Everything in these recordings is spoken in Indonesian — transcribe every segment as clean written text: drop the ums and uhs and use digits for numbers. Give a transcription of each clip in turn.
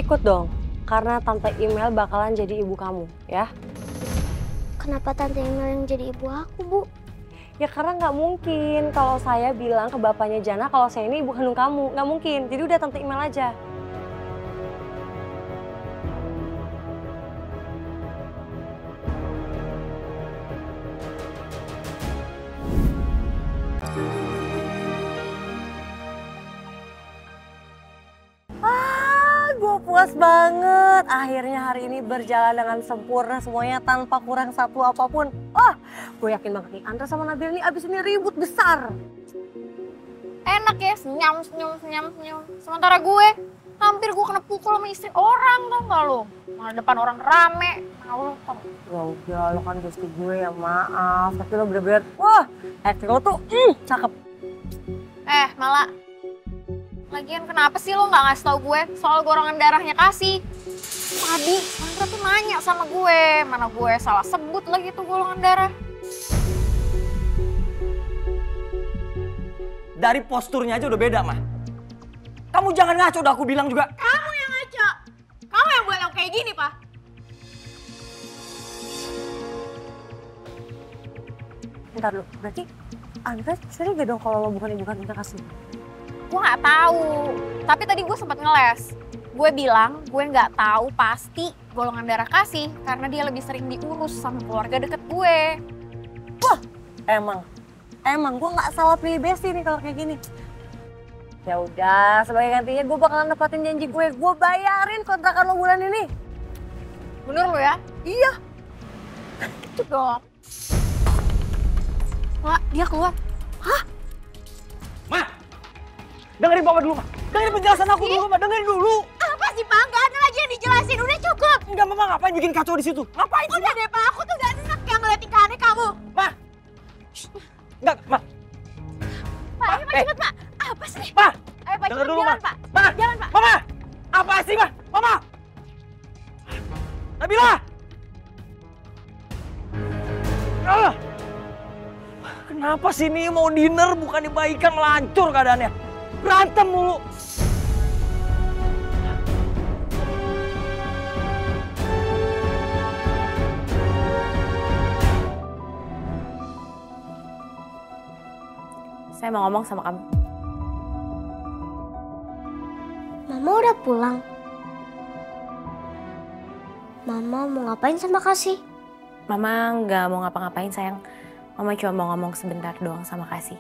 ikut dong, karena Tante Email bakalan jadi ibu kamu, ya. Kenapa Tante Email yang jadi ibu aku, Bu? Ya karena nggak mungkin kalau saya bilang ke bapaknya Jana kalau saya ini ibu kandung kamu. Nggak mungkin, jadi udah Tante Email aja. Gue puas banget. Akhirnya hari ini berjalan dengan sempurna semuanya tanpa kurang satu apapun. Gue yakin banget nih Andra sama Nabil ini abis ini ribut besar. Enak ya, senyum. Sementara gue, hampir gue kena pukul sama istri orang, tau gak lo? Malah depan orang rame, malu tau. Ya udah, lo kan bestie gue ya maaf. Tapi lo bener-bener, acting lo tuh cakep. Malah. Lagian kenapa sih lo gak ngasih tau gue soal golongan darahnya Kasih? Tadi Andra tuh nanya sama gue, mana gue salah sebut lagi tuh golongan darah. Dari posturnya aja udah beda, Mah. Kamu jangan ngaco, udah aku bilang juga. Kamu yang ngaco. Kamu yang buat aku kayak gini, Pak. Bentar dulu, berarti Andra sering gak dong kalau lo bukan ibu kandungnya Kasih? Gue gak tahu. Tapi tadi gue sempat ngeles. Gue bilang gue gak tahu pasti golongan darah Kasih karena dia lebih sering diurus sama keluarga deket gue. Emang gue nggak salah pilih bestie nih kalau kayak gini. Ya udah, sebagai gantinya gue bakalan nepatin janji gue. Gue bayarin kontrakan lo bulan ini. Bener lo ya? Iya. Itu dong. Wah, dia keluar. Hah? Mah, dengerin Papa dulu, Mah. Dengerin penjelasan aku dulu, Mah. Dengerin dulu. Apa sih, Pak? Gak ada lagi yang dijelasin. Udah cukup. Enggak, Mama ngapain bikin kacau di situ? Ngapain sih, Udah deh, Pak. Aku tuh gak enak yang ngeliat tingkahannya kamu. Mah? Enggak, Mah. Pak, ayo Pak, cepet, Pak. Apa sih? Mah, Ayo, Pak, denger cepet dulu, jalan, Mah. Pak. Mah, Jalan, Pak. Mama. Apa sih, Mah? Mama. Nabila. Kenapa sih ini mau dinner bukan dibaikan malah hancur keadaannya? Berantem mulu. Saya mau ngomong sama kamu. Mama udah pulang. Mama mau ngapain sama Kasih? Mama nggak mau ngapa-ngapain sayang. Mama cuma mau ngomong sebentar doang sama Kasih.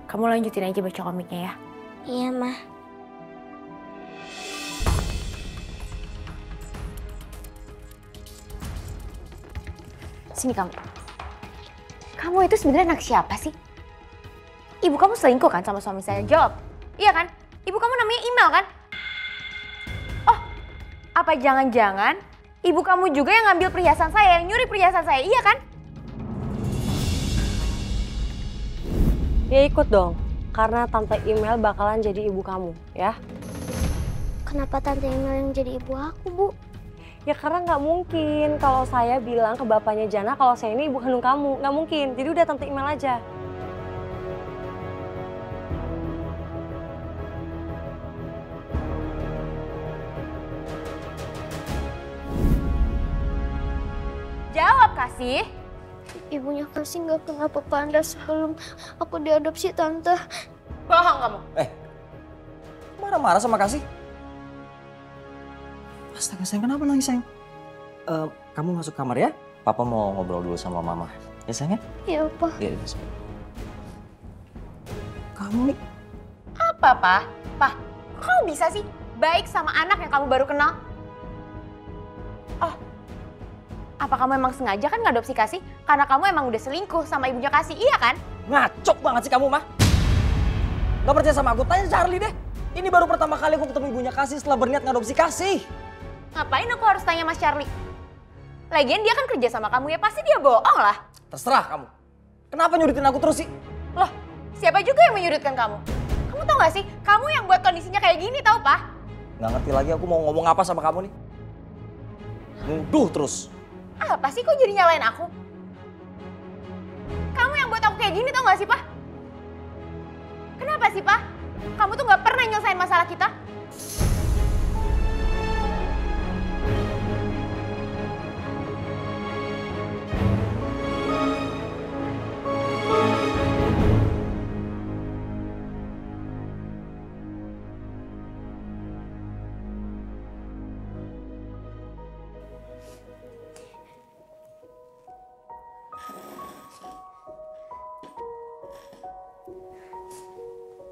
Kamu lanjutin aja baca komiknya ya. Iya, Mah. Sini kamu. Kamu itu sebenarnya anak siapa sih? Ibu kamu selingkuh kan sama suami saya? Jawab. Iya kan? Ibu kamu namanya Email kan? Oh, apa jangan-jangan ibu kamu juga yang ngambil perhiasan saya, yang nyuri perhiasan saya, iya kan? Ya ikut dong, karena Tante Email bakalan jadi ibu kamu, ya. Kenapa Tante Email yang jadi ibu aku, Bu? Ya karena nggak mungkin kalau saya bilang ke bapaknya Jana kalau saya ini ibu kandung kamu. Nggak mungkin, jadi udah Tante Email aja. Jawab, Kasih. Ibunya Kasih nggak kenal Papa Andra sebelum aku diadopsi, Tante. Bohong kamu. Marah-marah sama Kasih? Astaga, sayang, kenapa nangis, sayang? Kamu masuk kamar ya? Papa mau ngobrol dulu sama Mama. Ya, sayang ya? Iya, Pak. Iya, kamu nih. Apa, Pak? Pak, kamu bisa sih baik sama anak yang kamu baru kenal? Oh, apa kamu emang sengaja kan ngadopsi Kasih? Karena kamu emang udah selingkuh sama ibunya Kasih, iya kan? Ngacok banget sih kamu, Mah. Gak percaya sama aku, tanya Charlie deh. Ini baru pertama kali aku ketemu ibunya Kasih setelah berniat ngadopsi Kasih. Ngapain aku harus tanya Mas Charlie? Lagian dia kan kerja sama kamu ya, pasti dia bohong lah. Terserah kamu. Kenapa nyurutin aku terus sih? Loh, siapa juga yang menyudutkan kamu? Kamu tau gak sih, kamu yang buat kondisinya kayak gini tau, Pak? Gak ngerti lagi aku mau ngomong apa sama kamu nih. Nuduh terus. Apa sih kok jadi nyalain aku? Kamu yang buat aku kayak gini tau gak sih, Pak? Kenapa sih, Pak? Kamu tuh gak pernah nyelesain masalah kita?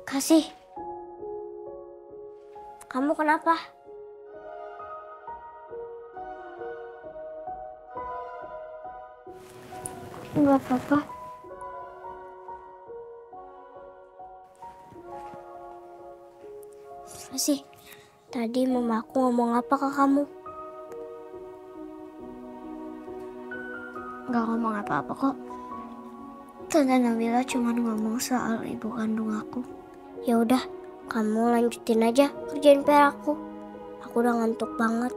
Kasih. Kamu kenapa? Enggak apa-apa. Kasih. Tadi mama aku ngomong apa ke kamu? Gak ngomong apa-apa kok. Tante Nabila cuma ngomong soal ibu kandung aku. Ya udah, kamu lanjutin aja kerjain PR aku. Aku udah ngantuk banget.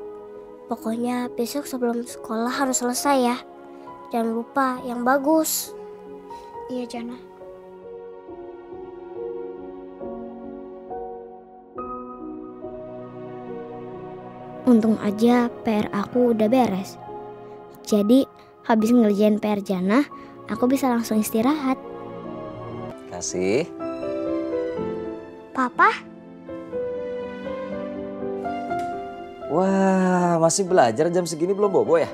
Pokoknya besok sebelum sekolah harus selesai ya. Jangan lupa yang bagus. Iya, Jana. Untung aja PR aku udah beres. Jadi habis ngerjain PR Jana, aku bisa langsung istirahat. Kasih. Papa? Wah, masih belajar jam segini belum bobo ya?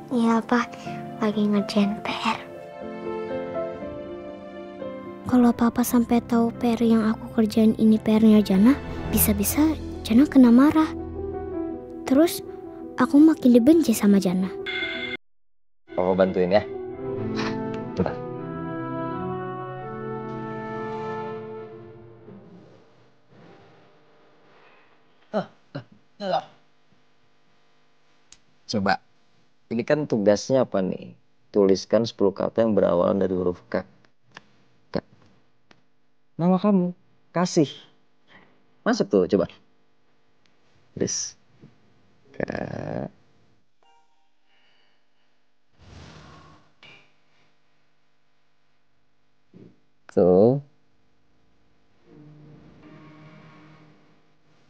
Iya, Pak. Lagi ngerjain PR. Kalau Papa sampai tahu PR yang aku kerjain ini PR-nya Jana, bisa-bisa Jana kena marah. Terus aku makin dibenci sama Jana. Papa bantuin ya. Bentar. Coba, ini kan tugasnya apa nih? Tuliskan 10 kata yang berawalan dari huruf K. K. Nama kamu, Kasih. Masuk tuh, coba. Tulis. K. Tuh.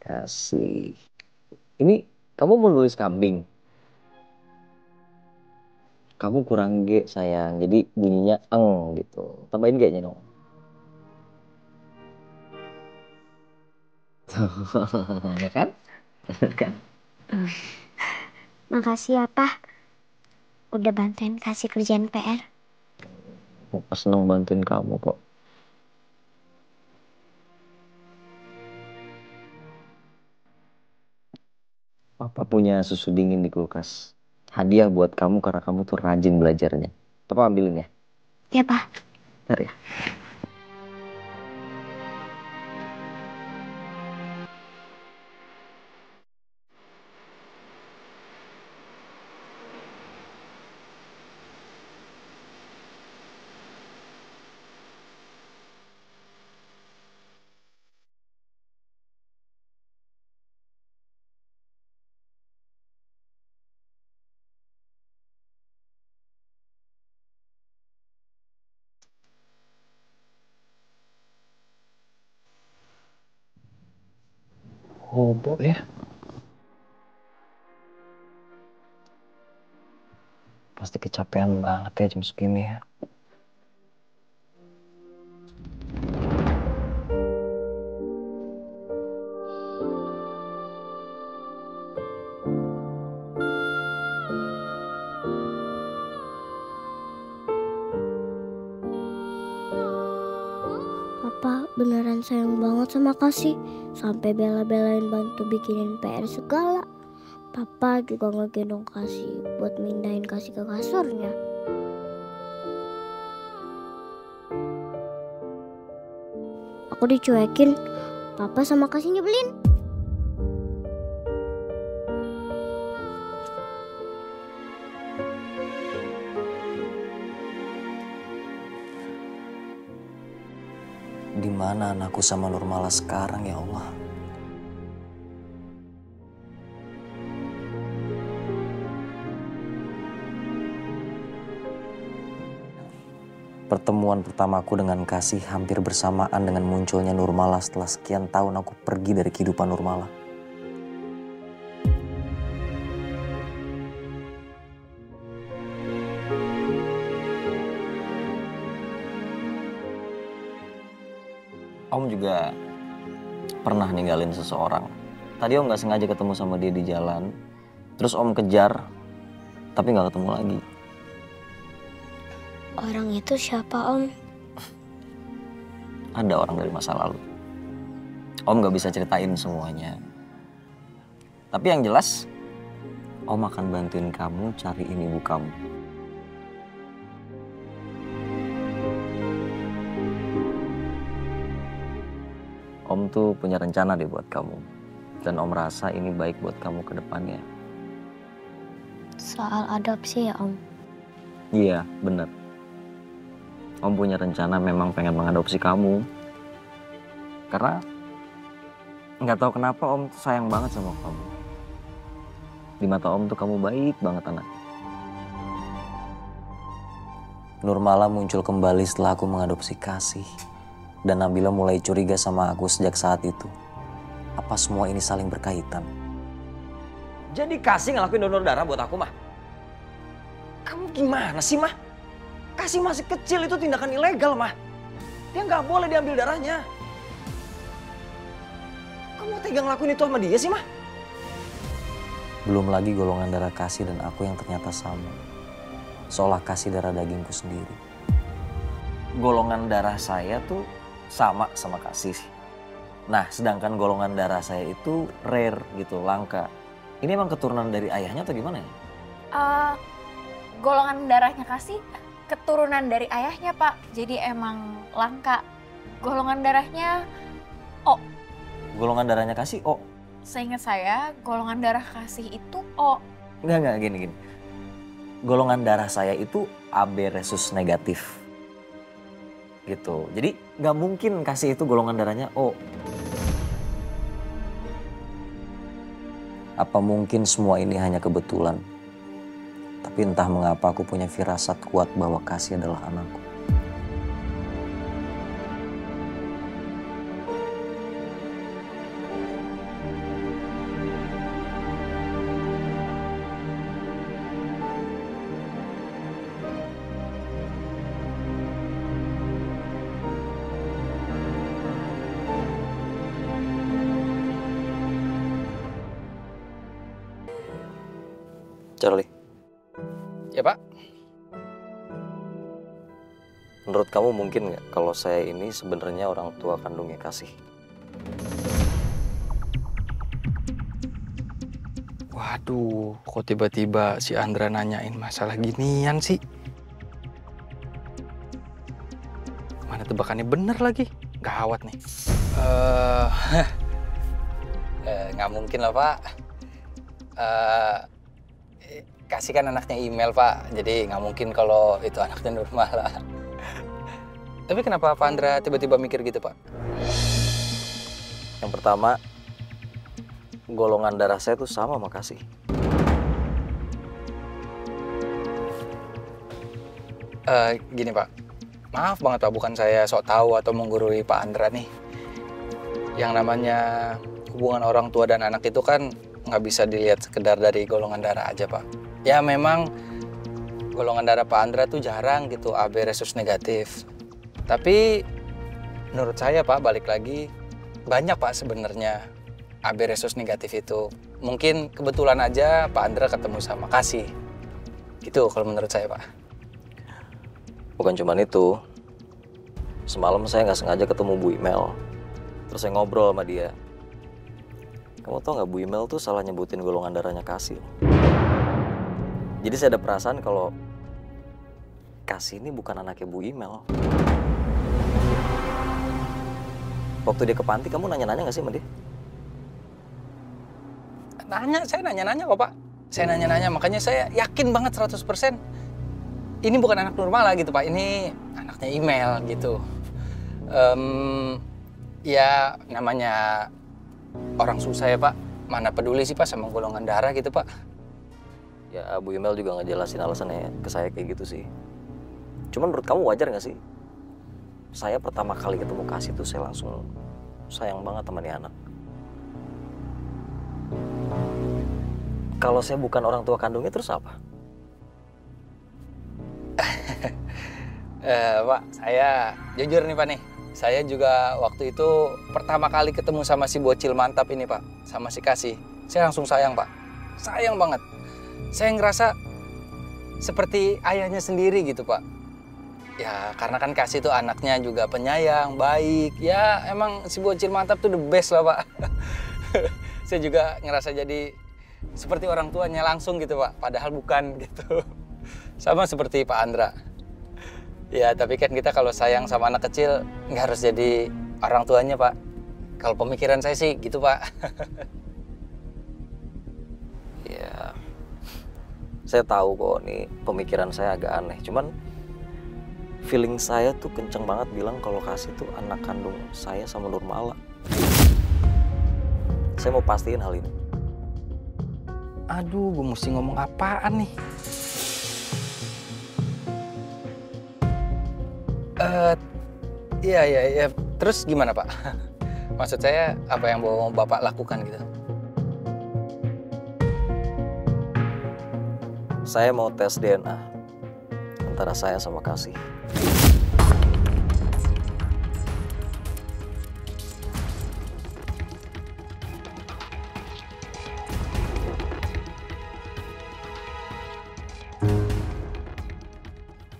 Kasih. Ini kamu mau nulis kambing? Kamu kurang G sayang, jadi bunyinya eng gitu. Tambahin G-nya dong. Ya kan? Kan? Makasih ya, Pak. Udah bantuin kasih kerjaan PR. Papa seneng bantuin kamu kok. Papa punya susu dingin di kulkas. Hadiah buat kamu karena kamu tuh rajin belajarnya. Papa ambilin ya. Ya, Pak. Bentar ya. Hobo ya. Pasti kecapean banget ya jam segini ya. Papa beneran sayang banget sama Kasih. Sampai bela-belain bantu bikinin PR segala. Papa juga ngegendong Kasih buat mindahin Kasih ke kasurnya. Aku dicuekin, Papa sama Kasih nyebelin. Di mana anakku sama Nurmala sekarang ya Allah? Pertemuan pertamaku dengan Kasih hampir bersamaan dengan munculnya Nurmala setelah sekian tahun aku pergi dari kehidupan Nurmala. Om juga pernah ninggalin seseorang. Tadi Om gak sengaja ketemu sama dia di jalan. Terus Om kejar, tapi gak ketemu lagi. Orang itu siapa, Om? ada orang dari masa lalu. Om gak bisa ceritain semuanya. Tapi yang jelas, Om akan bantuin kamu cariin ibu kamu. Om tuh punya rencana deh buat kamu. Dan Om rasa ini baik buat kamu ke depannya. Soal adopsi ya, Om? Iya, bener. Om punya rencana memang pengen mengadopsi kamu. Karena nggak tahu kenapa Om tuh sayang banget sama kamu. Di mata Om tuh kamu baik banget anak. Nurmala muncul kembali setelah aku mengadopsi Kasih. Dan Nabila mulai curiga sama aku sejak saat itu. Apa semua ini saling berkaitan? Jadi Kasih ngelakuin donor darah buat aku, Mah? Kamu gimana sih, Mah? Kasih masih kecil, itu tindakan ilegal, Mah. Dia nggak boleh diambil darahnya. Kamu tega ngelakuin itu sama dia sih, Mah? Belum lagi golongan darah Kasih dan aku yang ternyata sama. Seolah Kasih darah dagingku sendiri. Golongan darah saya tuh sama Kasih. Nah, sedangkan golongan darah saya itu rare gitu, langka. Ini emang keturunan dari ayahnya atau gimana ya? Golongan darahnya Kasih keturunan dari ayahnya, Pak. Jadi emang langka. Golongan darahnya O. Golongan darahnya Kasih O? Seingat saya, golongan darah Kasih itu O. Enggak, gini. Golongan darah saya itu AB resus negatif. Gitu. Jadi nggak mungkin Kasih itu golongan darahnya O. Apa mungkin semua ini hanya kebetulan? Tapi entah mengapa aku punya firasat kuat bahwa Kasih adalah anakku. Charlie. Ya, Pak. Menurut kamu mungkin nggak kalau saya ini sebenarnya orang tua kandungnya Kasih? Waduh, kok tiba-tiba si Andra nanyain masalah ginian sih? Mana tebakannya bener lagi? Gawat nih. Nggak mungkin lah, Pak. Kasih kan anaknya email, Pak. Jadi nggak mungkin kalau itu anaknya Nurmala. Tapi kenapa Pak Andra tiba-tiba mikir gitu, Pak? Yang pertama, golongan darah saya tuh sama Kasih. Gini, Pak. Maaf banget, Pak. Bukan saya sok tahu atau menggurui Pak Andra nih. Yang namanya hubungan orang tua dan anak itu kan nggak bisa dilihat sekedar dari golongan darah aja, Pak. Ya memang golongan darah Pak Andra tuh jarang gitu AB resus negatif. Tapi menurut saya, Pak, balik lagi banyak, Pak, sebenarnya AB resus negatif itu. Mungkin kebetulan aja Pak Andra ketemu sama Kasih. Gitu kalau menurut saya, Pak. Bukan cuma itu. Semalam saya nggak sengaja ketemu Bu Imel. Terus saya ngobrol sama dia. Kamu tau nggak, Bu Imel tuh salah nyebutin golongan darahnya Kasih. Jadi saya ada perasaan kalau Kasih ini bukan anaknya Bu Imel. Waktu dia ke panti, kamu nanya-nanya nggak sih sama dia? Saya nanya-nanya kok, Pak. Saya nanya-nanya, makanya saya yakin banget 100%. Ini bukan anak Nurmala gitu, Pak. Ini anaknya email gitu. Ya namanya orang susah ya, Pak. Mana peduli sih, Pak, sama golongan darah gitu, Pak. Ya, Bu Imel juga ngejelasin alasannya ke saya kayak gitu sih. Cuman menurut kamu wajar nggak sih? Saya pertama kali ketemu Kasih tuh saya langsung sayang banget sama nih anak. Kalau saya bukan orang tua kandungnya terus apa? Pak, saya jujur nih, Pak, nih. Saya juga waktu itu pertama kali ketemu sama si bocil mantap ini, Pak. Sama si Kasih. Saya langsung sayang, Pak. Sayang banget. Saya ngerasa seperti ayahnya sendiri gitu, Pak. Ya karena kan Kasih tuh anaknya juga penyayang, baik. Ya emang si bocil mantap tuh the best lah Pak. Saya juga ngerasa jadi seperti orang tuanya langsung gitu Pak, padahal bukan gitu. Sama seperti Pak Andra. Ya tapi kan kita kalau sayang sama anak kecil nggak harus jadi orang tuanya Pak. Kalau pemikiran saya sih gitu Pak. Ya, saya tahu kok nih pemikiran saya agak aneh. Cuman feeling saya tuh kenceng banget bilang kalau Kasih tuh anak kandung saya sama Nurmala. Saya mau pastiin hal ini. Aduh, gue mesti ngomong apaan nih? Iya. Terus gimana Pak? Maksud saya apa yang mau Bapak lakukan gitu? Saya mau tes DNA antara saya sama Kasih.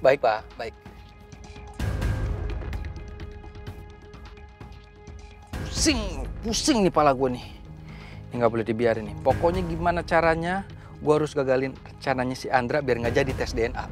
Baik Pak, baik. Pusing nih pala gue nih. Ini nggak boleh dibiarin nih. Pokoknya gimana caranya gue harus gagalin rencananya si Andra biar nggak jadi tes DNA.